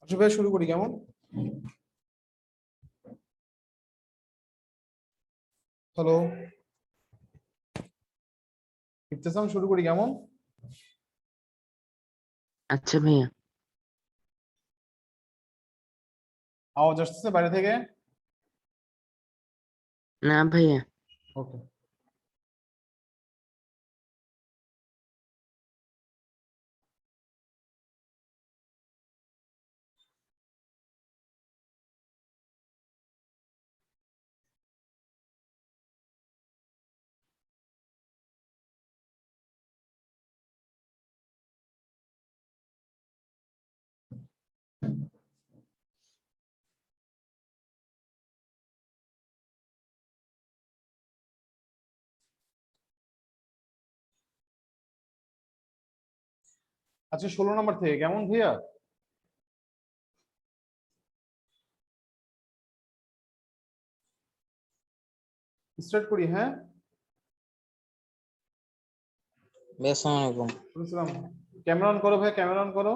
আচ্ছা ভাই, শুরু করি কেমন? হ্যালো, ইবতেসাম, শুরু করি কেমন? আচ্ছা ভাইয়া। আওয়াজ আসতেছে বাইরে থেকে? না ভাইয়া। ওকে। আচ্ছা, 16 নম্বর থেকে কেমন ভাইয়া? স্টার্ট করি, হ্যাঁ। আসসালামু আলাইকুম। বলছিলাম, ক্যামেরা অন করো ভাইয়া, ক্যামেরা অন করো।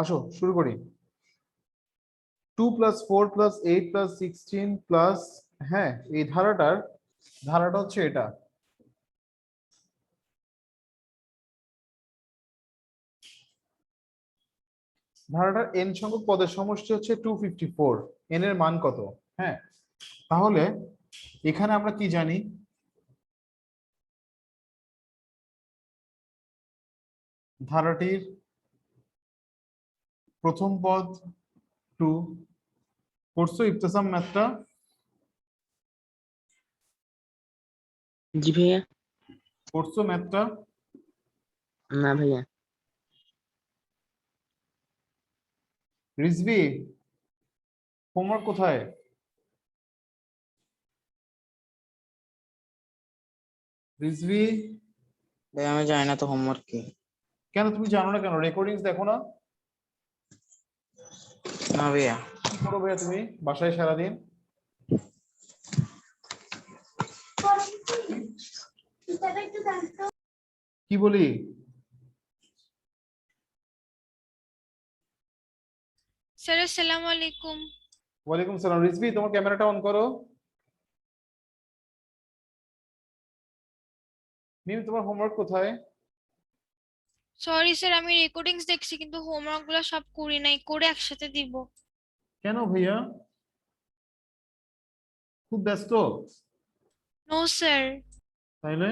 আসো শুরু করি। 2+4+8+16 হ্যাঁ, এই ধারাটা হচ্ছে এটা। ধারাটার এন সংখ্যক পদের সমষ্টি হচ্ছে 254। এন এর মান কত? হ্যাঁ, তাহলে এখানে আমরা কি জানি? ধারাটির প্রথম পদ 2। পড়ছো ইবতেসাম ম্যাথটা? জি ভাইয়া। পড়ছো ম্যাথটা? না ভাইয়া। রিজভি, হোমওয়ার্ক কোথায়? রিজভি, ভাই আমি জানি না তো হোমওয়ার্ক কি। কেন তুমি জানো না কেন? রেকর্ডিংস দেখো না? না ভাইয়া। কি করো ভাইয়া তুমি বাসায় সারাদিন? কি বলি? স্যার আসসালামু আলাইকুম। ওয়ালাইকুম সালাম। রিজভি, তোমার ক্যামেরাটা অন করো। মিম, তোমার হোমওয়ার্ক কোথায়? সরি স্যার, আমি রেকর্ডিংস দেখছি কিন্তু হোমওয়ার্ক গুলো সব করি নাই, করে একসাথে দিব। কেন ভাইয়া, খুব ব্যস্ত? No sir. তাইলে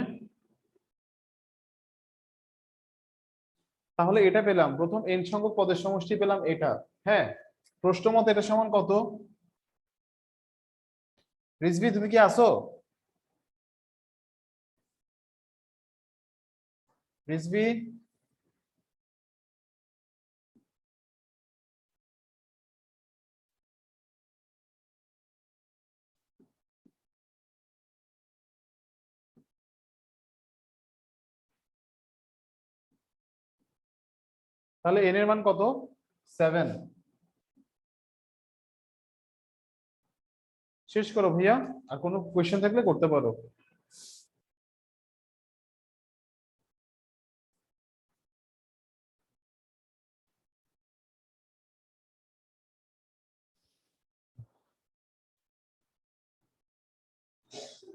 তাহলে এটা পেলাম, প্রথম এন সংখ্যক পদের সমষ্টি পেলাম এটা। হ্যাঁ, প্রশ্ন মতে এটা সমান কত? রিজভি, তুমি কি আসো? রিজভি, তাহলে এন এর মান কত? 7। শেষ করো ভাইয়া, আর কোনো কোয়েশ্চেন থাকলে করতে পারো।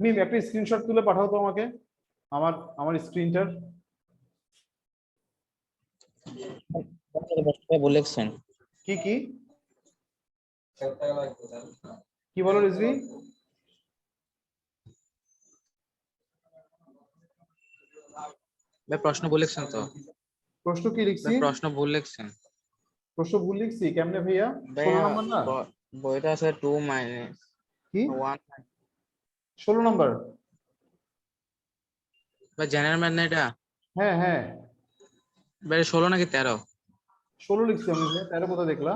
মিম, একটা স্ক্রিনশট তুলে পাঠাও তো আমাকে, আমার আমার স্ক্রিনটার। বলেছেন কি কি কি বলো রিজভি? ভাই প্রশ্ন বলেছেন তো? প্রশ্ন কি ভাই লিখছি? প্রশ্ন ভুল লিখছেন। প্রশ্ন ভুল লিখছি কেমনে ভাইয়া? ভাইয়া 16 নম্বর না? বইটা আছে 2 মাইনাস কি 1। 16 নম্বর? ভাই জেনারেল ম্যাথ না এটা? হ্যাঁ হ্যাঁ, ভাই 16 নাকি 13? 16 লিখছি আমি ভাইয়া, 13 কোথা দেখলা?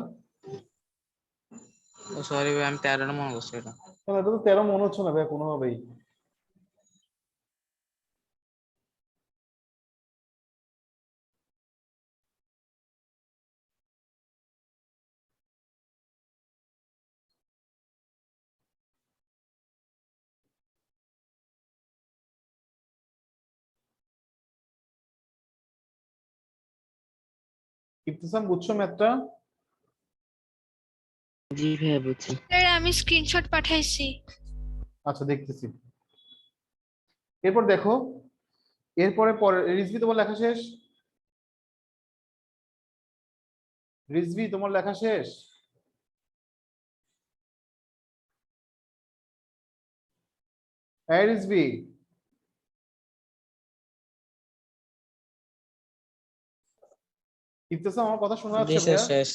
ও সরি ভাই, আমি 13 মনে করছি এটা। কেন, এটা তো 13 মনে হচ্ছে না ভাইয়া কোনোভাবেই। ইবতিসাম বুঝছো ম্যাথটা? জি ভাইয়া বুঝছি। স্যার আমি স্ক্রিনশট পাঠাইছি। আচ্ছা দেখতেছি। এরপর দেখো, এরপরে পরে রিজভি তোমার লেখা শেষ? রিজভি তোমার লেখা শেষ? এই রিজভি, ইবতিসাম আমার কথা শোনা জি যাচ্ছে স্যার ভাইয়া? শেষ।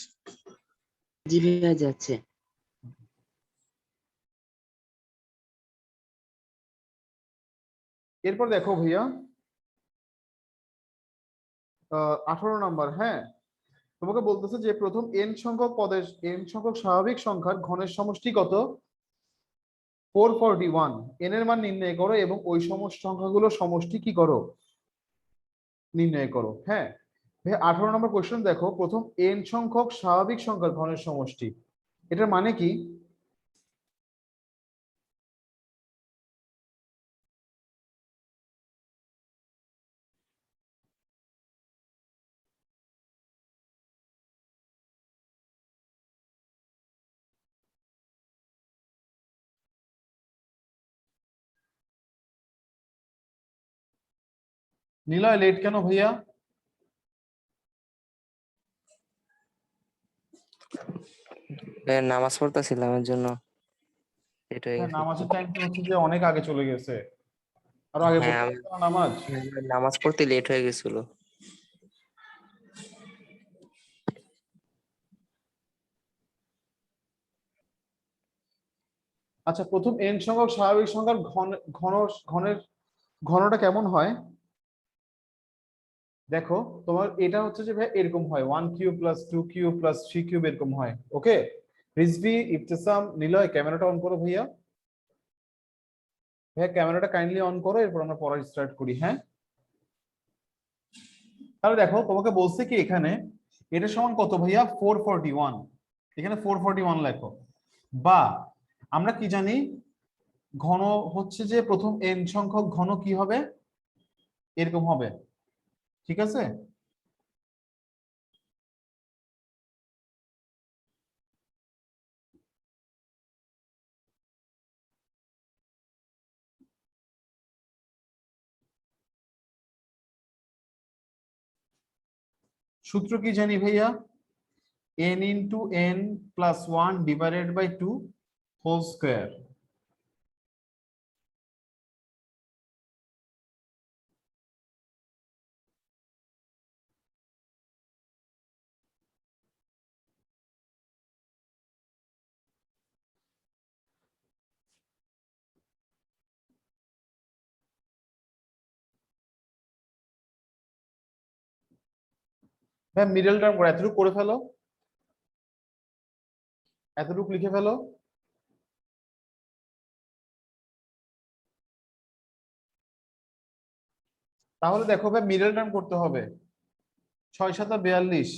জি ভাইয়া যাচ্ছে। এরপর দেখো ভাইয়া, 18 নম্বর, হ্যাঁ, তোমাকে বলতেছে যে প্রথম এন সংখ্যক পদের এন সংখ্যক স্বাভাবিক সংখ্যার ঘনের সমষ্টি কত? 441। এন এর মান নির্ণয় করো এবং ওই সমস্ত সংখ্যাগুলো সমষ্টি কি করো? নির্ণয় করো। হ্যাঁ ভাইয়া, 18 নম্বর কোশ্চেন দেখো, প্রথম এন সংখ্যক স্বাভাবিক সংখ্যার ঘনের সমষ্টি, এটার মানে কি? নিলয় লেট কেন ভাইয়া? নামাজ পড়তেছিলাম এর জন্য লেট হয়ে হ্যাঁ গেছে একটু। নামাজের টাইম তো হচ্ছে যে অনেক আগে চলে গেছে, আরো আগে হ্যাঁ পড়তে আমি হবে না নামাজ? নামাজ পড়তে লেট হয়ে গেছিল। আচ্ছা, প্রথম এন সংখ্যক স্বাভাবিক সংখ্যার ঘন ঘনের ঘনটা কেমন হয়? দেখো, তোমার এটা হচ্ছে যে ভাই এরকম হয়, 1 cube plus 2 cube plus 3 cube এরকম হয়। ওকে, রিজভি, ইবতিসাম, নিলয় ক্যামেরাটা অন করো ভাইয়া। ভাইয়া ক্যামেরাটা কাইন্ডলি অন করো, এরপর আমরা পড়া স্টার্ট করি। হ্যাঁ, তাহলে দেখো তোমাকে বলছে কি এখানে এটা সমান কত ভাইয়া? 441। এখানে 441 লেখো। বা আমরা কি জানি, ঘন হচ্ছে যে প্রথম এন সংখ্যক ঘন কি হবে? এরকম হবে, ঠিক আছে? সূত্র কি জানি ভাইয়া? n into n plus 1 divided by 2 whole square. হ্যাঁ মিডল টার্ম করে এতটুকু করে ফেলো, এতটুকু লিখে ফেলো। তাহলে দেখো ভাই মিডল টার্ম করতে হবে, 6 7 42।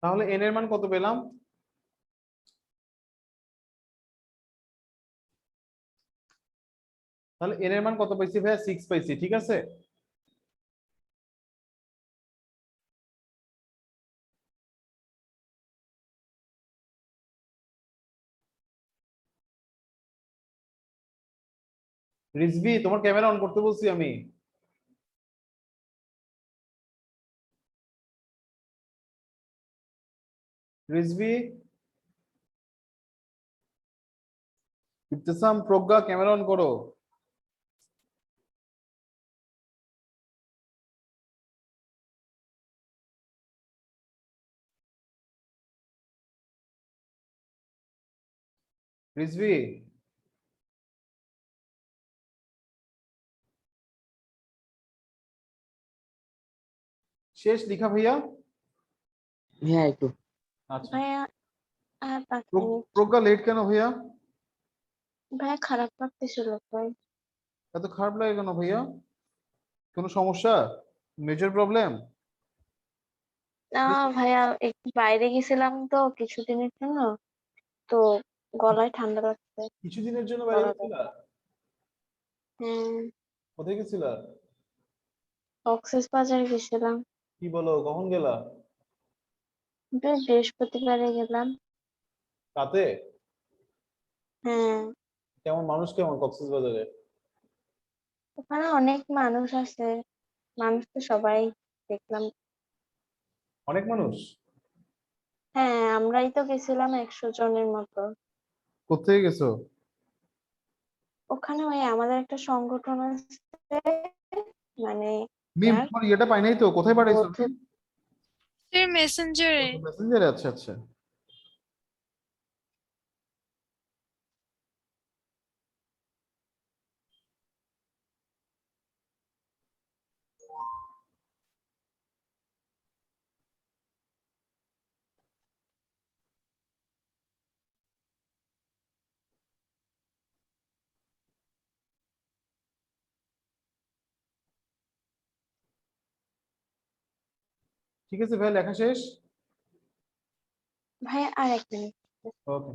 তাহলে n এর মান কত পেলাম? তাহলে n এর মান কত পাইছি ভাইয়া? 6 পাইছি, ঠিক আছে? রিজভি তোমার ক্যামেরা অন করতে বলছি আমি। রিজভি, ইবতিসাম, প্রজ্ঞা ক্যামেরা অন করো। রিজভি শেষ লিখা ভাইয়া? ভাইয়া একটু আচ্ছা, ভাইয়া আর 5 মিনিট। প্রজ্ঞা লেট কেন ভাইয়া? ভাইয়া খারাপ লাগতেছিল তাই। এত খারাপ লাগে কেন ভাইয়া? কোনো সমস্যা, মেজর প্রবলেম? না ভাইয়া একটু বাইরে গেছিলাম তো কিছুদিনের জন্য, তো গলায় ঠান্ডা লাগছে। কিছুদিনের জন্য বাইরে গলাটা। গেছিলা? হ্যাঁ, কোথায় গেছিলা? কক্সেস বাজারে গেছিলাম। কি বলো, কখন গেলা? বৃহস্পতিবারে গেলাম। রাতে? হ্যাঁ, কেমন মানুষ, কেমন কক্সবাজারে? ওখানে অনেক মানুষ আছে, মানুষ তো সবাই দেখলাম। অনেক মানুষ? হ্যাঁ, আমরাই তো গেছিলাম 100 জনের মতো। কোথায় গেছো? ওখানে ওই আমাদের একটা সংগঠন আছে, মানে মিম যার তোমার ইয়েটা পাই নাই তো, কোথায় পাঠাইছো? বৌদ্ধ। স্যার মেসেঞ্জারে। মেসেঞ্জারে? আচ্ছা আচ্ছা। ঠিক আছে ভাই, লেখা শেষ? ভাইয়া আর 1 মিনিট। ওকে।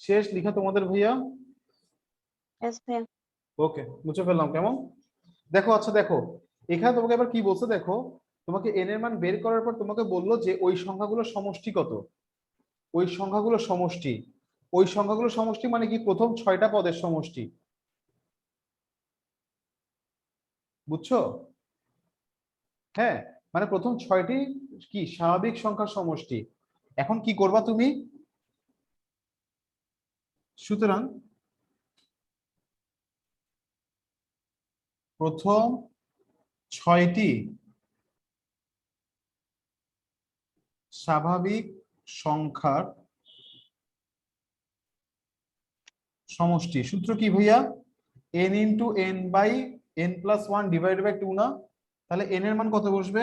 শেষ লিখা তোমাদের ভাইয়া? Yes, ভাইয়া। ওকে, মুছে ফেললাম। কেমন দেখো? আচ্ছা দেখো, এখানে তোমাকে এবার কি বলছে দেখো, তোমাকে এন এর মান বের করার পর তোমাকে বললো যে ওই সংখ্যাগুলোর সমষ্টি কত। ওই সংখ্যাগুলোর সমষ্টি, ওই সংখ্যাগুলোর সমষ্টি মানে কি, প্রথম 6টা পদের সমষ্টি। বুঝছো? হ্যাঁ, মানে প্রথম 6টি কি স্বাভাবিক সংখ্যার সমষ্টি। এখন কি করবা তুমি? সুতরাং প্রথম 6টি স্বাভাবিক সংখ্যার সমষ্টি। সূত্র কি ভাইয়া? n into n by n plus 1 divided by 2 না? তাহলে n এর মান কত বসবে?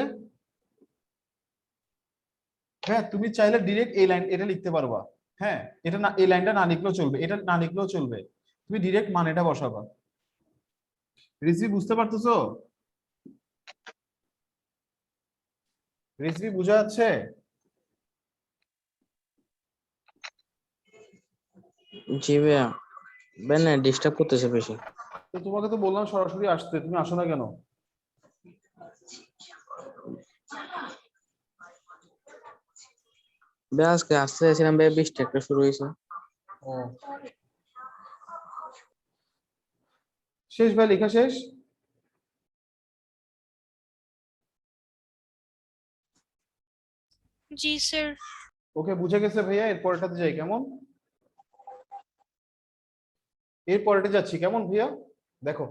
হ্যাঁ, তুমি চাইলে ডিরেক্ট এই লাইন এটা লিখতে পারবা। হ্যাঁ, এটা না, এই লাইনটা না লিখলেও চলবে, এটা না লিখলেও চলবে, তুমি ডিরেক্ট মান এটা বসাবা। রিসভি বুঝতে পারতেছো? রিসভি বুঝা যাচ্ছে? জি ভাইয়া, ভাই না ডিস্টার্ব করতেছে বেশি। তো তোমাকে তো বললাম সরাসরি আসতে, তুমি আসো না কেন? ভাই আজকে আসতে চাইছিলাম ভাই, বৃষ্টি একটা শুরু হয়েছে। ও, শেষ ভাই, লেখা শেষ? জি স্যার। ওকে, বুঝে গেছে ভাইয়া। এর পরেরটাতে যাই, কেমন? এর পরেরটা যাচ্ছি, কেমন ভাইয়া? দেখো,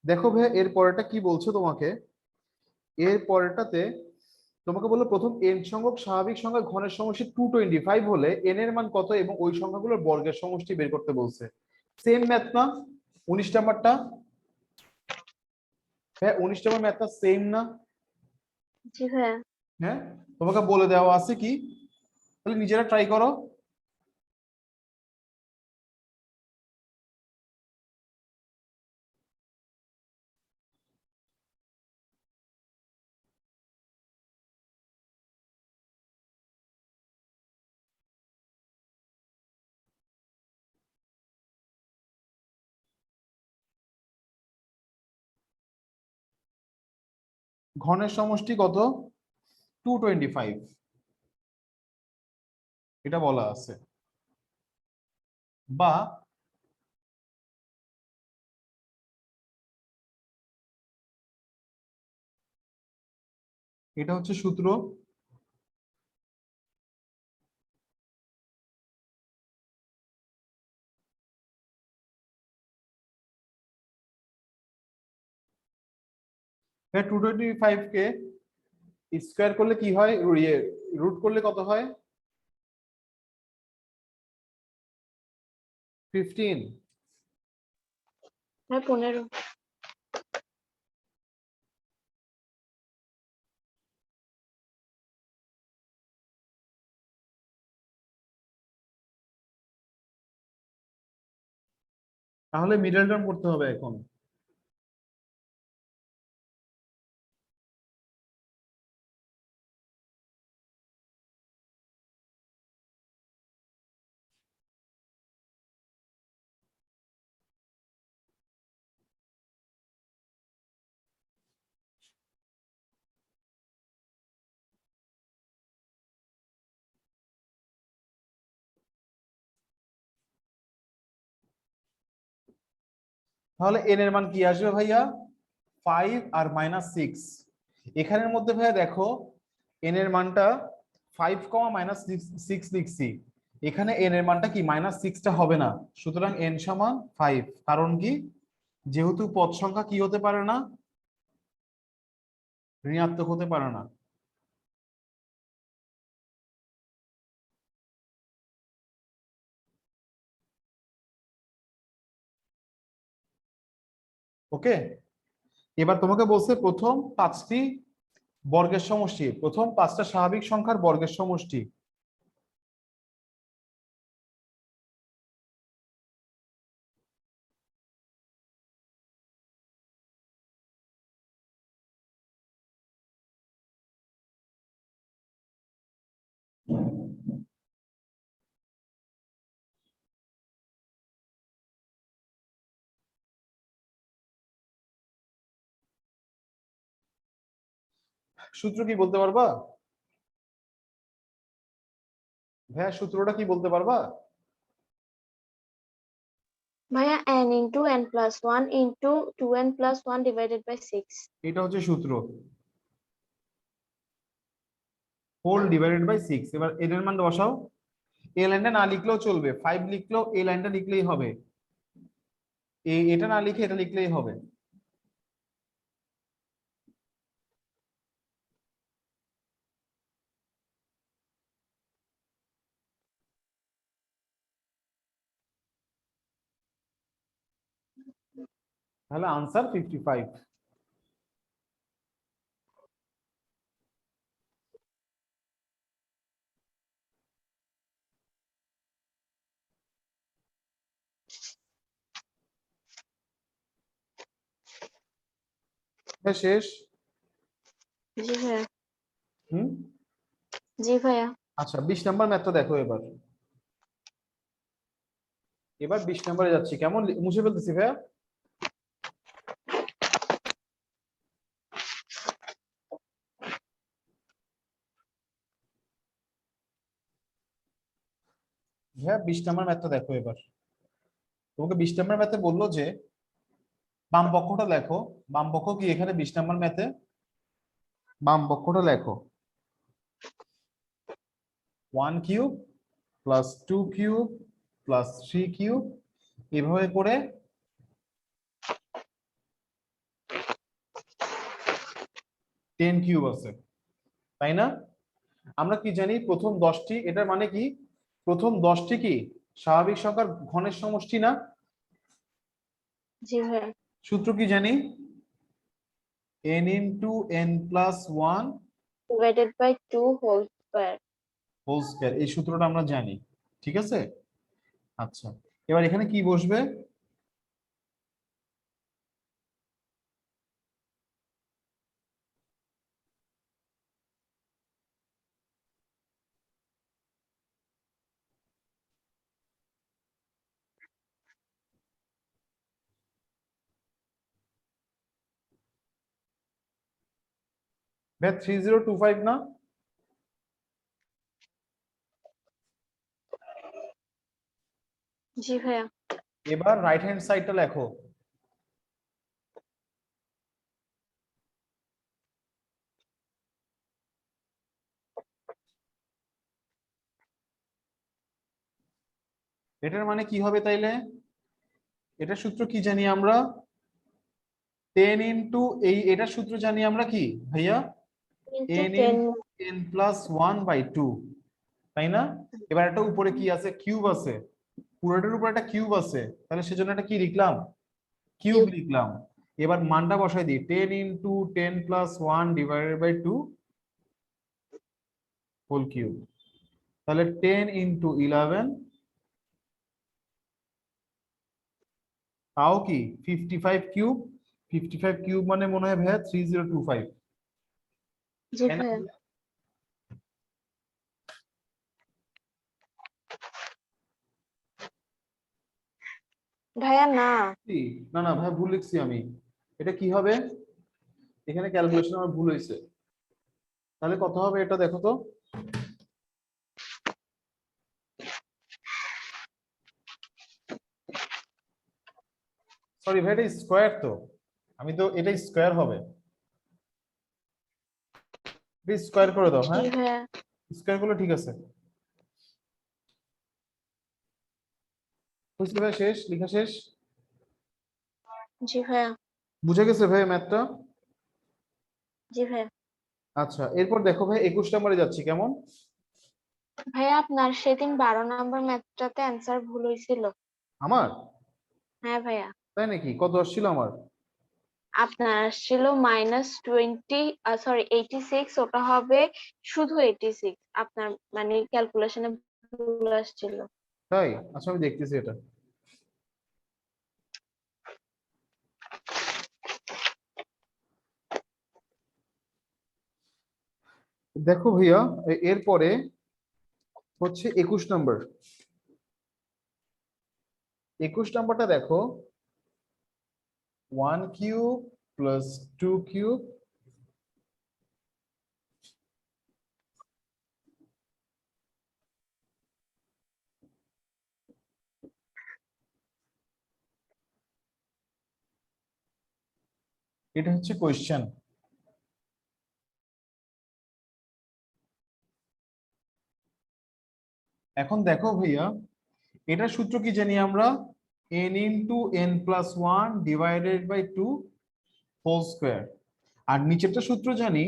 দেখো ভাইয়া, এর পরেরটা কি বলছো তোমাকে? এর পরেরটাতে তোমাকে বললো প্রথম n সংখ্যক স্বাভাবিক সংখ্যা ঘনের সমষ্টি 225 হলে n এর মান কত এবং ওই সংখ্যাগুলোর বর্গের সমষ্টি বের করতে বলছে। সেম ম্যাথ না? 19 নাম্বারটা? হ্যাঁ, 19 নাম্বার ম্যাথটা সেম না? জি ভাইয়া। হ্যাঁ, তোমাকে বলে দেওয়া আছে কি, তাহলে নিজেরা ট্রাই করো। ঘনের সমষ্টি কত? 225, এটা বলা আছে। বা এটা হচ্ছে সূত্র। হ্যাঁ, 225 কে স্কোয়ার করলে কি হয়, রুট করলে কত হয়? 15। ভাই 15। তাহলে মিডল টার্ম করতে হবে এখন। তাহলে এন এর মান কি আসবে ভাইয়া? 5 আর -6। এখানের মধ্যে ভাইয়া দেখো এন এর মানটা 5, -6 লিখছি। এখানে এন এর মানটা কি -6টা হবে না, সুতরাং এন সমান 5। কারণ কি? যেহেতু পদ সংখ্যা কি হতে পারে না, ঋণাত্মক হতে পারে না। ওকে, এবার তোমাকে বলছে প্রথম 5টি বর্গের সমষ্টি, প্রথম 5টা স্বাভাবিক সংখ্যার বর্গের সমষ্টি। সূত্র কি বলতে পারবা ভাইয়া? সূত্রটা কি বলতে পারবা? ভাইয়া n into n plus 1 into 2n plus 1 divided by 6। এটা হচ্ছে সূত্র, হোল ডিভাইডেড বাই 6। এবার এর মান বসাও। এই লাইনটা না লিখলেও চলবে, 5 লিখলেও এই লাইনটা লিখলেই হবে, এটা না লিখে এটা লিখলেই হবে। তাহলে আনসার 55। শেষ। জি ভাইয়া। হুম, জি ভাইয়া। আচ্ছা 20 নাম্বার ম্যাথটা দেখো এবার। এবার 20 নম্বরে যাচ্ছি, কেমন মুছে ফেলতেছি ভাইয়া। হ্যাঁ, 20 নম্বর ম্যাথটা দেখো এবার। তোমাকে 20 নম্বর ম্যাথে বললো যে বাম পক্ষটা লেখো। বাম পক্ষ কি এখানে 20 নম্বর ম্যাথে? বাম পক্ষটা লেখো 1 cube plus 2 cube plus 3 cube, এভাবে করে 10 কিউব আছে, তাই না? আমরা কি জানি প্রথম 10টি, এটার মানে কি প্রথম 10টি কি স্বাভাবিক সংখ্যার ঘনের সমষ্টি না? জি ভাইয়া। সূত্র কি জানি? n into n plus 1 divided by 2 whole square। Whole square, এই সূত্রটা আমরা জানি, ঠিক আছে? আচ্ছা, এবার এখানে কি বসবে? ভাই 3025 না? জি ভাইয়া। এবার রাইট হ্যান্ড সাইডটা লেখো। এটার মানে কি হবে তাইলে? এটার সূত্র কি জানি আমরা? 10 ইনটু এটার সূত্র জানি আমরা কি ভাইয়া? ইন্টু n 10 n প্লাস 1/2, তাই না? এবার একটা উপরে কি আছে? কিউব আছে, পুরোটার উপর একটা কিউব আছে, তাহলে সেজন্য একটা কি লিখলাম? কিউব লিখলাম। এবার মানটা বসাই দিই, 10 into 10 plus 1 divided by 2 whole cube. তাহলে 10 ইনটু 11 তাও কি 55 কিউব। 55 কিউব মানে মনে হয় ভাইয়া 3025, জি তাই না? ভাইয়া। ভাইয়া না, কি? না না ভাই, ভুল লিখছি আমি। এটা কি হবে? এখানে ক্যালকুলেশন আমার ভুল হয়েছে। তাহলে কত হবে এটা দেখো তো। সরি ভাই, এটা স্কোয়ার তো, আমি তো এটা স্কোয়ার হবে। স্কোয়ার করে দাও, জি হ্যাঁ ভাইয়া। স্কোয়ার করলে ঠিক আছে। বুঝলি ভাই, শেষ লেখা শেষ। জি ভাইয়া। বুঝে গেছে ভাই ম্যাথটা? জি ভাইয়া। আচ্ছা, এরপর দেখো ভাই 21 নম্বরে যাচ্ছি, কেমন? ভাইয়া আপনার সেদিন 12 নম্বর ম্যাথটাতে অ্যান্সার ভুল হয়েছিল। আমার? হ্যাঁ ভাইয়া। তাই নাকি? কত আসছিল আমার? আপনার আসছিল -20, সরি 86, ওটা হবে শুধু 86। আপনার মানে ক্যালকুলেশনে ভুল আসছিল। তাই? আচ্ছা আমি দেখতেছি এটা। দেখো ভাইয়া, এরপরে হচ্ছে 21 নম্বর। 21 নম্বরটা দেখো, 1 কিউব প্লাস 2 কিউব এটা হচ্ছে কোয়েশ্চেন। এখন দেখো ভাইয়া, এটার সূত্র কি জানি আমরা? n into n plus 1 divided by 2 whole square. আর নিচেরটা সূত্র জানি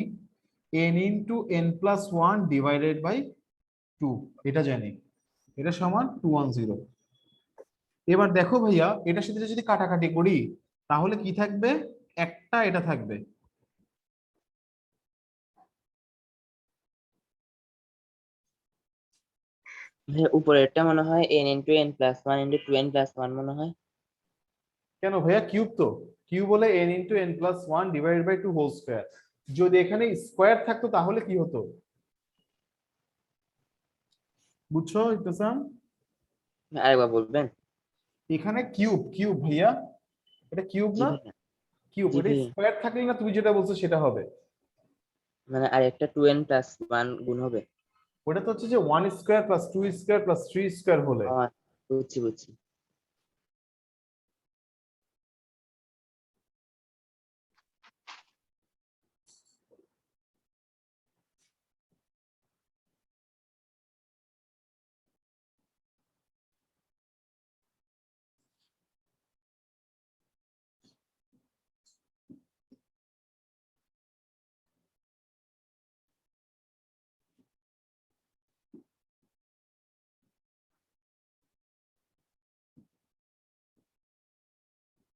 n into n plus 1 divided by 2, এটা জানি। এটা সমান 210। এবার দেখো ভাইয়া, এটার সাথে যদি কাটাকাটি করি তাহলে কি থাকবে? একটা এটা থাকবে। ভাইয়া উপরেরটা মনে হয় n into n plus 1 into 2n plus 1 মনে হয়। কেন ভাইয়া? কিউব তো, কিউব বলে n into n plus 1 divided by 2 whole square. যদি এখানে স্কোয়ার থাকতো তাহলে কি হতো? বুঝছো ইহতেসাম? আরেকবার বলবেন? এখানে কিউব, কিউব ভাইয়া, এটা কিউব জি না? ভাইয়া। কিউব, জি এটা ভাইয়া, স্কোয়ার থাকলে না তুমি যেটা বলছো সেটা হবে। মানে আরেকটা 2n প্লাস 1 গুণ হবে। ওটা তো হচ্ছে যে 1 square plus 2 square plus 3 square হলে। ও, বুঝছি বুঝছি।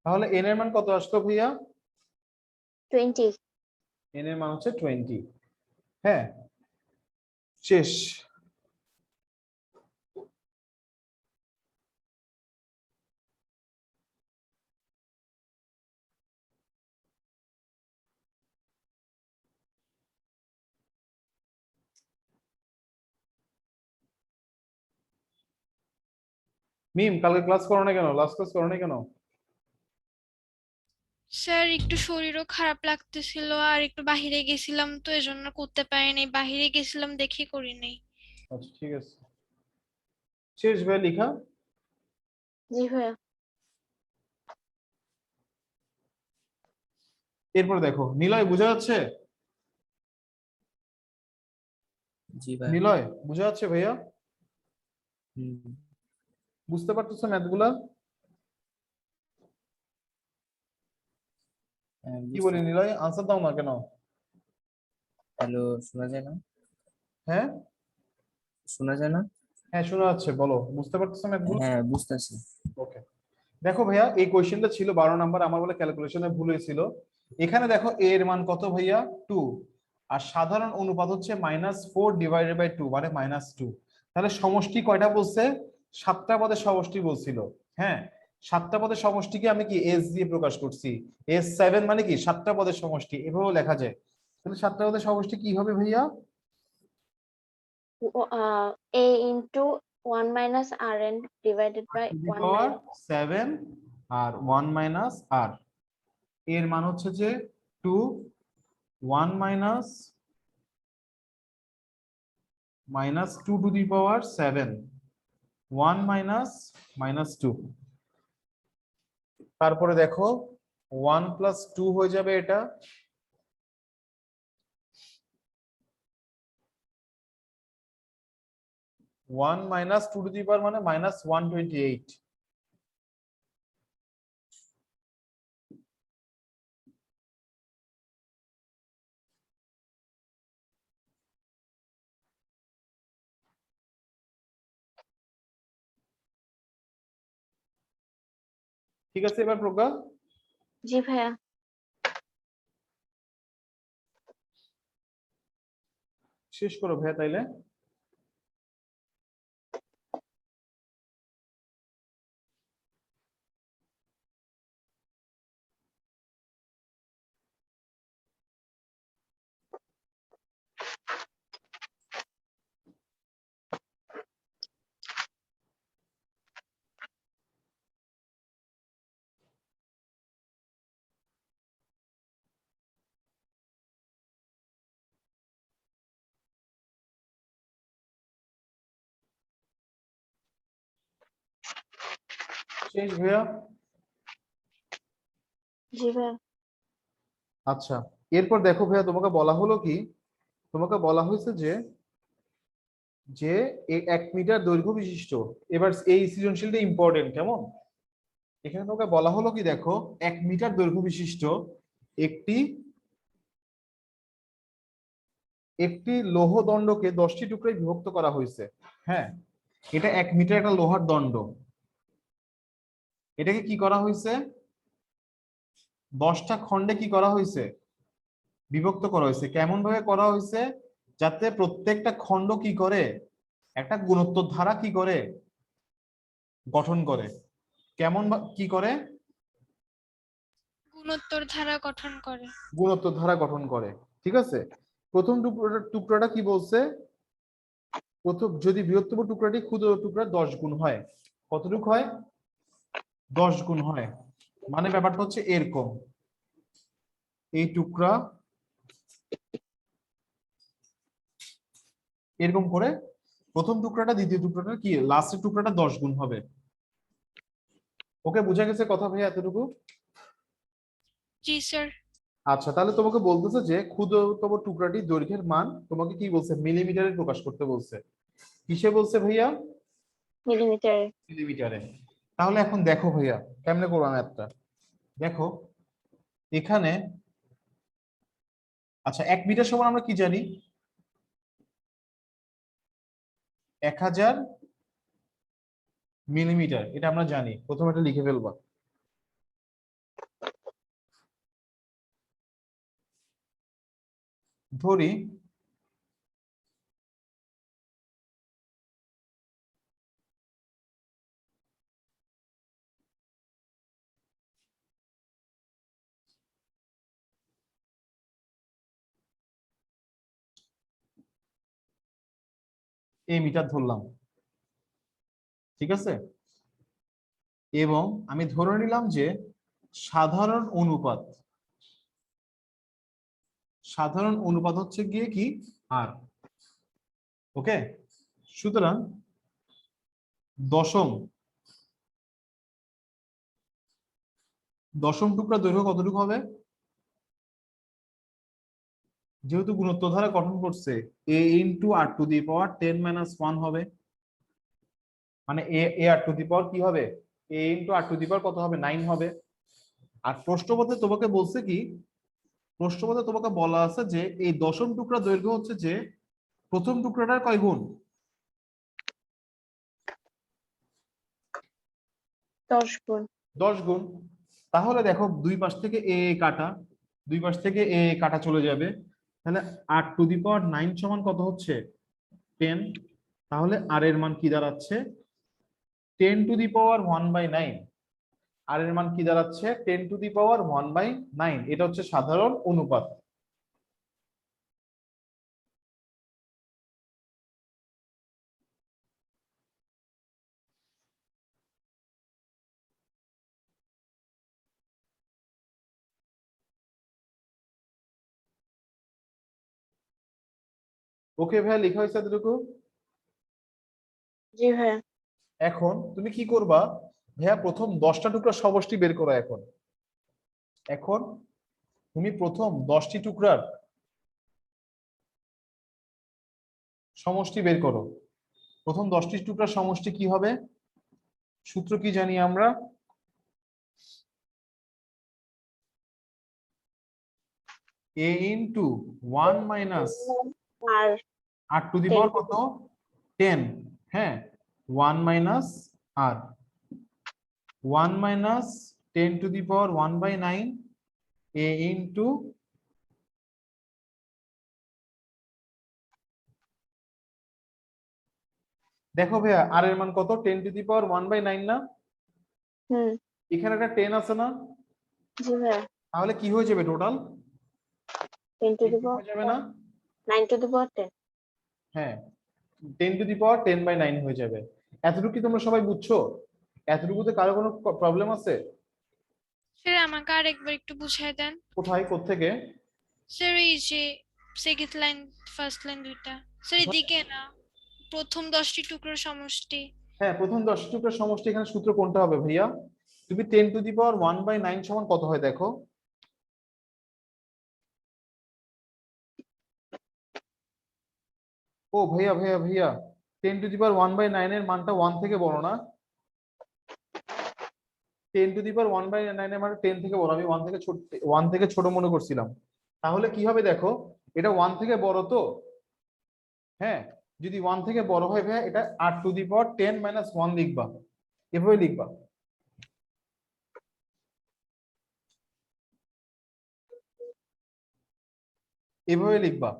তাহলে n এর মান কত আসলো ভাইয়া? 20। n এর মান হচ্ছে 20। হ্যাঁ, শেষ। মিম, কালকে ক্লাস করো না কেন? লাস্ট ক্লাস করো না কেন? স্যার একটু শরীরও খারাপ লাগতেছিল আর একটু বাহিরে গেছিলাম তো এজন্য করতে পারিনি, বাহিরে গেছিলাম দেখে করি নাই। আচ্ছা ঠিক আছে, শেষ ভাই লিখা। জি ভাইয়া। এরপর দেখো, নিলয় বোঝা যাচ্ছে? জি ভাই। নিলয় বোঝা যাচ্ছে ভাইয়া? হুম। বুঝতে পারতেছো ম্যাথগুলা? কি বলি নিলয়, আনসার দাও না কেন? হ্যালো, শোনা যায় না? হ্যাঁ শোনা যায় না? হ্যাঁ শোনা যাচ্ছে, বলো বুঝতে পারতেছো ম্যাথগুলো? হ্যাঁ, বুঝতেছি। ওকে, দেখো ভাইয়া এই কোয়েশ্চেনটা ছিল 12 নাম্বার, আমার বলে ক্যালকুলেশনে ভুল হয়েছিল। এখানে দেখো এ এর মান কত ভাইয়া 2, আর সাধারণ অনুপাত হচ্ছে -4/2 মানে -2। তাহলে সমষ্টি কয়টা বলছে? 7টা পদের সমষ্টি বলছিল। হ্যাঁ, 7টা পদের সমষ্টিকে আমি কি এস দিয়ে প্রকাশ করছি। S7 মানে কি 7টা পদের সমষ্টি, এভাবেও লেখা যায়। তাহলে 7টা পদের সমষ্টি কি হবে ভাইয়া? A into 1 minus Rn divided by 1 minus 7 আর 1 মাইনাস আর, এর মান হচ্ছে যে 2, 1 minus -2 to the power 7, 1 minus -2। তারপরে দেখো 1 প্লাস 2 হয়ে যাবে এটা, one minus two to the power মানে -128। ঠিক আছে, এবার প্রজ্ঞা জি ভাইয়া। শেষ করো ভাইয়া তাইলে। শেষ ভাইয়া? জি ভাইয়া। আচ্ছা, এরপর দেখো ভাইয়া তোমাকে বলা হলো কি, তোমাকে বলা হয়েছে যে যে 1 মিটার দৈর্ঘ্য বিশিষ্ট, এবার এই সৃজনশীলটা ইম্পর্টেন্ট কেমন। এখানে তোমাকে বলা হলো কি, দেখো 1 মিটার দৈর্ঘ্য বিশিষ্ট একটি একটি লৌহ দণ্ডকে 10টি টুকরায় বিভক্ত করা হয়েছে। হ্যাঁ, এটা 1 মিটার একটা লোহার দণ্ড, এটাকে কি করা হয়েছে 10টা খণ্ডে কি করা হয়েছে, বিভক্ত করা হয়েছে। কেমন ভাবে করা হয়েছে, যাতে প্রত্যেকটা খণ্ড কি করে একটা গুণোত্তর ধারা কি করে গঠন করে। কেমন কি করে, গুণোত্তর ধারা গঠন করে। গুণোত্তর ধারা গঠন করে। ঠিক আছে, প্রথম টুকরাটা কি বলছে, প্রথম যদি বৃহত্তম টুকরাটি ক্ষুদ্র টুকরা 10 গুণ হয়, কতটুকু হয় 10 গুণ হয়। মানে ব্যাপারটা হচ্ছে এরকম, এই টুকরা এরকম করে প্রথম টুকরাটা দ্বিতীয় টুকরাটা কি লাস্টের টুকরাটা 10 গুণ হবে। ওকে, বুঝা গেছে কথা ভাইয়া এতটুকু? জি স্যার। আচ্ছা, তাহলে তোমাকে বলতেছে যে ক্ষুদ্রতম টুকরাটি দৈর্ঘ্যের মান তোমাকে কি বলছে, মিলিমিটারে প্রকাশ করতে বলছে। কিসে বলছে ভাইয়া, মিলিমিটারে। মিলিমিটারে। তাহলে এখন দেখো ভাইয়া কেমনে করবো ম্যাথটা, দেখো এখানে আচ্ছা 1 মিটার সমান আমরা কি জানি, 1000 মিলিমিটার, এটা আমরা জানি। প্রথমে এটা লিখে ফেলবা, ধরি এই মিটার ধরলাম, ঠিক আছে, এবং আমি ধরে নিলাম যে সাধারণ অনুপাত, সাধারণ অনুপাত হচ্ছে গিয়ে কি আর। ওকে, সুতরাং দশম দশম টুকরা দৈর্ঘ্য কতটুকু হবে, যেহেতু গুণোত্তর ধারা গঠন করছে a * r⁻10 - 1 হবে। মানে এ আর টু দি পাওয়ার কি হবে, এ into R to the power কত হবে, 9 হবে। আর প্রশ্নপত্রে তোমাকে বলছে কি, প্রশ্নপত্রে তোমাকে বলা আছে যে এই দশম টুকরা দৈর্ঘ্য হচ্ছে যে প্রথম টুকরাটার কয় গুণ, 10 গুণ। 10 গুণ। তাহলে দেখো দুই পাশ থেকে এ কাটা, দুই পাশ থেকে এ কাটা চলে যাবে, তাহলে আর টু দি পাওয়ার 9 সমান কত হচ্ছে, 10। তাহলে আর এর মান কি দাঁড়াচ্ছে, 10 টু দি পাওয়ার 1/9। আর এর মান কি দাঁড়াচ্ছে, 10 টু দি পাওয়ার 1/9। এটা হচ্ছে সাধারণ অনুপাত। ওকে ভাইয়া, লেখা হয়েছে এতটুকু। জি ভাইয়া। এখন তুমি কি করবা ভাইয়া, প্রথম 10টা টুকরা সমষ্টি বের করো। এখন এখন তুমি প্রথম 10টি টুকরার সমষ্টি বের করো। প্রথম 10টি টুকরার সমষ্টি কি হবে, সূত্র কি জানি আমরা, a into 1 minus r r to the power কত, 10। হ্যাঁ, 1 minus r 1 minus 10 to the power 1/9 a into দেখো ভাইয়া আর এর মান কত, 10 টু দি পাওয়ার 1/9 না, হুম। এখানে একটা 10 আছে না, জি ভাইয়া। তাহলে কি হয়ে যাবে টোটাল, 10 টু দি হয়ে যাবে না। পাওয়ার 9 টু দি পাওয়ার 10। হ্যাঁ, 10 টু দি পাওয়ার 10/9 হয়ে যাবে। এতটুকু কি তোমরা সবাই বুঝছো, এতটুকুতে কারো কোনো প্রবলেম আছে? স্যার আমাকে আরেকবার একটু বুঝাই দেন। কোথায়, কোত্থেকে? স্যার এই যে সেকেন্ড লাইন ফার্স্ট লাইন দুইটা, স্যার এদিকে না, প্রথম 10টি টুকরোর সমষ্টি। হ্যাঁ, প্রথম 10 টুকরার সমষ্টি, এখানে সূত্র কোনটা হবে ভাইয়া, তুমি 10 টু দি পাওয়ার 1/9 সমান কত হয় দেখো, ও ভাইয়া ভাইয়া ভাইয়া 10 টু দি পাওয়ার 1/9 এর মানটা 1 থেকে বড় না, 10 টু দি পাওয়ার 1/9 এর মানে 10 থেকে বড়, আমি 1 থেকে ছোট মনে করছিলাম। তাহলে কি হবে দেখো, এটা 1 থেকে বড় তো, হ্যাঁ, যদি 1 থেকে বড় হয় ভাইয়া এটা আর টু দি পাওয়ার 10 মাইনাস 1 লিখবা, এভাবে লিখবা। এভাবে লিখবা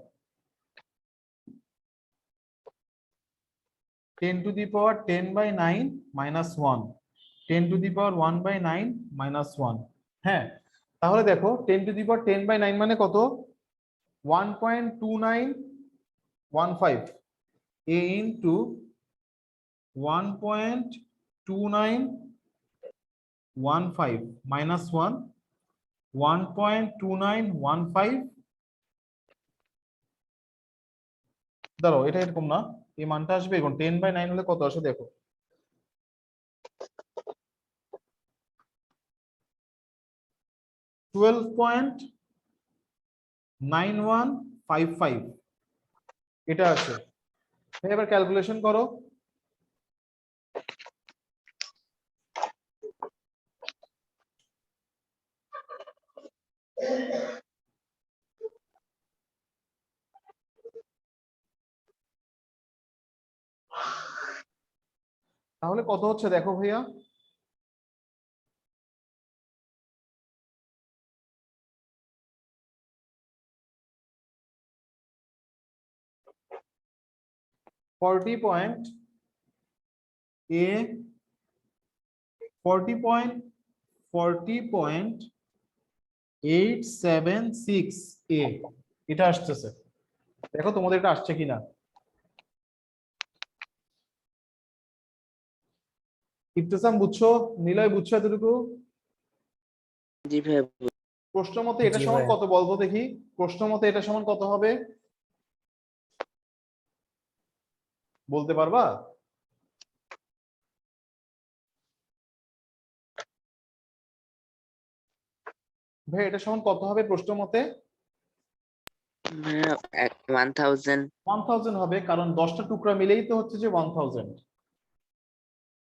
10 to the power 10/9 minus 1, 10 to the power 1/9 minus 1। হ্যাঁ, তাহলে দেখো 10 টু দি পাওয়ার 10/9 মানে কত, 1.2915 a ইন্টু 1.2915 মাইনাস 1, 1.2915। দাঁড়াও, এটা এরকম না, এই মানটা আসবে এখন 10/9 হলে কত আসে দেখো, 12.9155 এটা আছে। এবার ক্যালকুলেশন করো, তাহলে কত হচ্ছে দেখো ভাইয়া, ফর্টি পয়েন্ট 40.876 a এটা আসতেছে। দেখো তোমাদের এটা আসছে কিনা, ইবতিসাম বুঝছো, নিলয় বুঝছো এতটুকু? জি ভাইয়া। প্রশ্ন মতে এটা জি সমান ভাইয়া। কত বলবো দেখি, প্রশ্ন মতে এটা সমান কত হবে বলতে পারবা? ভাই এটা সমান কত হবে প্রশ্ন মতে? ভাইয়া 1000। 1000 হবে, কারণ 10টা টুকরা মিলেই তো হচ্ছে যে 1000।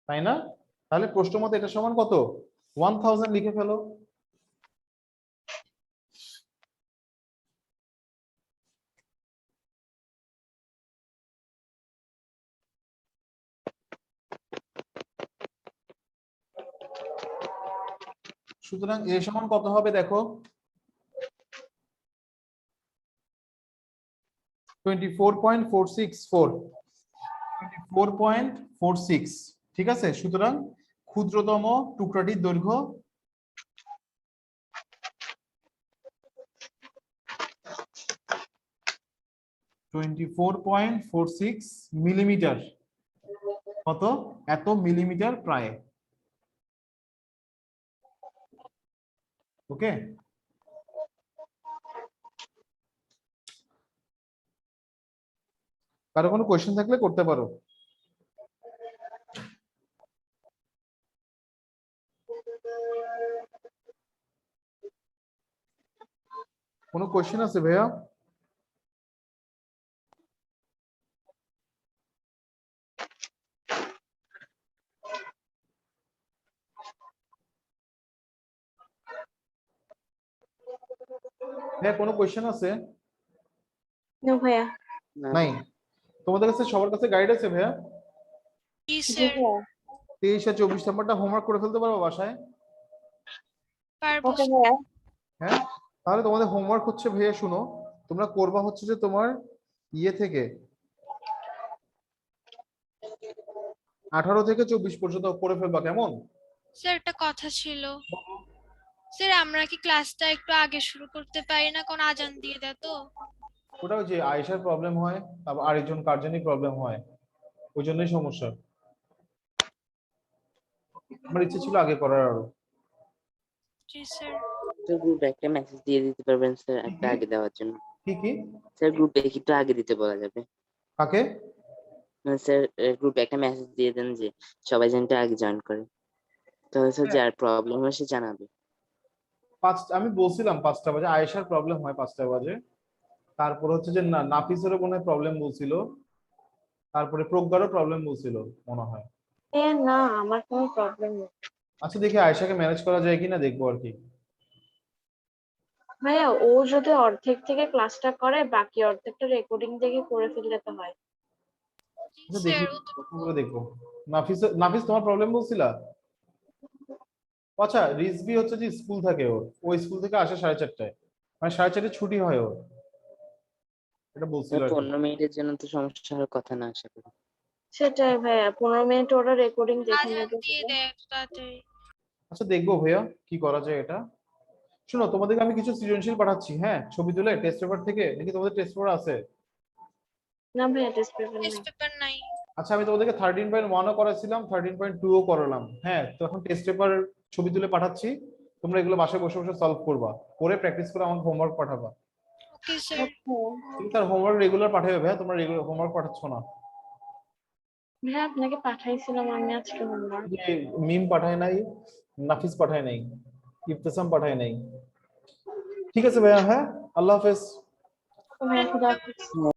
তাই না? তাহলে প্রশ্ন মতে এটা সমান কত? 1000 লিখে ফেলো। সুতরাং এ সমান কত হবে দেখো? 24.464 24.46। ঠিক আছে, সুতরাং ক্ষুদ্রতম টুকরাটির দৈর্ঘ্য 24.46 মিলিমিটার। কত? এত মিলিমিটার প্রায়। ওকে, কারো কোনো কোয়েশ্চেন থাকলে করতে পারো। কোনো কোয়েশ্চেন আছে ভাইয়া? ভাইয়া কোনো কোয়েশ্চেন আছে? না ভাইয়া। না, নাই? তোমাদের কাছে সবার কাছে গাইড আছে ভাইয়া? জি জি স্যার, ভাইয়া। 23 আর 24 নাম্বারটা হোমওয়ার্ক করে ফেলতে পারো বাসায়? পারবো ওকে স্যার। ভাইয়া। হ্যাঁ, তাহলে তোমাদের হোমওয়ার্ক হচ্ছে ভাইয়া শুনো, তোমরা করবা হচ্ছে যে তোমার ইয়ে থেকে 18 থেকে 24 পর্যন্ত করে ফেলবা, কেমন? স্যার একটা কথা ছিল স্যার, আমরা কি ক্লাসটা একটু আগে শুরু করতে পারি না? কোন আজান দিয়ে দেয় তো। ওটা ওই যে আয়েশার প্রবলেম হয়, তারপর আরেকজন কার্জনই প্রবলেম হয়, ওই জন্যই সমস্যা। আমার ইচ্ছে ছিল আগে করার আরো। জি স্যার। স্যার গ্রুপে একটা মেসেজ দিয়ে দিতে পারবেন স্যার, একটা আগে দেওয়ার জন্য। কি কি? স্যার গ্রুপে একটু আগে দিতে বলা যাবে? কাকে? মানে স্যার গ্রুপে একটা মেসেজ দিয়ে দেন যে সবাই যেন একটু আগে জয়েন করে, তাহলে স্যার যার প্রবলেম হয় সে জানাবে। আমি বলছিলাম 5টা বাজে, আয়েশার প্রবলেম হয় 5টা বাজে, তারপর হচ্ছে যে নাফিসেরও মনে হয় প্রবলেম বলছিল, তারপরে প্রজ্ঞারও প্রবলেম বলছিল মনে হয়। না, আমার কোনো প্রবলেম নেই আচ্ছা দেখি আয়েশাকে ম্যানেজ করা যায় কিনা, দেখবো আর কি। ভাইয়া। ও যদি অর্ধেক থেকে ক্লাসটা করে, বাকি অর্ধেকটা রেকর্ডিং দেখে করে ফেললে তো হয়। জি আচ্ছা দেখি, স্যার, ও তো প্রশ্ন করে দেখবো। নাফিস তোমার প্রবলেম বলছিলা? আচ্ছা, রিজভি হচ্ছে যে স্কুল থাকে ওর, ওই স্কুল থেকে আসে 4:30টায়, মানে 4:30টায় ছুটি হয় ওর, এটা বলছিল আর কি। 15 মিনিটের জন্য তো সমস্যা হওয়ার কথা না আশা করি। সেটাই ভাইয়া, 15 মিনিট ওরা রেকর্ডিং দেখে আজান নেবে। দিয়ে দেয় এত তাড়াতাড়ি। আচ্ছা দেখবো ভাইয়া কি করা যায় এটা। শোনো, তোমাদেরকে আমি কিছু সৃজনশীল পাঠাচ্ছি, হ্যাঁ, ছবি তুলে টেস্ট পেপার থেকে। নাকি তোমাদের টেস্ট পেপার আছে? না ভাইয়া, টেস্ট পেপার টেস্ট নেই। পেপার নাই। আচ্ছা, আমি তোমাদেরকে 13.1ও করাছিলাম, 13.2ও করালাম, হ্যাঁ, তো এখন টেস্ট পেপার ছবি তুলে পাঠাচ্ছি, তোমরা এগুলো বাসায় বসে বসে সলভ করবা, করে প্র্যাকটিস করে আমাকে হোমওয়ার্ক পাঠাবা। Okay sir. তুমি তার হোমওয়ার্ক রেগুলার পাঠাবে ভাইয়া, তোমরা রেগুলার হোমওয়ার্ক পাঠাচ্ছ না। ভাইয়া আপনাকে পাঠাইছিলাম আমি আজকে হোমওয়ার্ক। যে মিম পাঠায় নাই, নাফিস পাঠায় নাই, ইবতেসাম পাঠায় নাই। ঠিক আছে ভাইয়া, হ্যাঁ, আল্লাহ হাফেজ। ভাইয়া খুদা হাফেজ।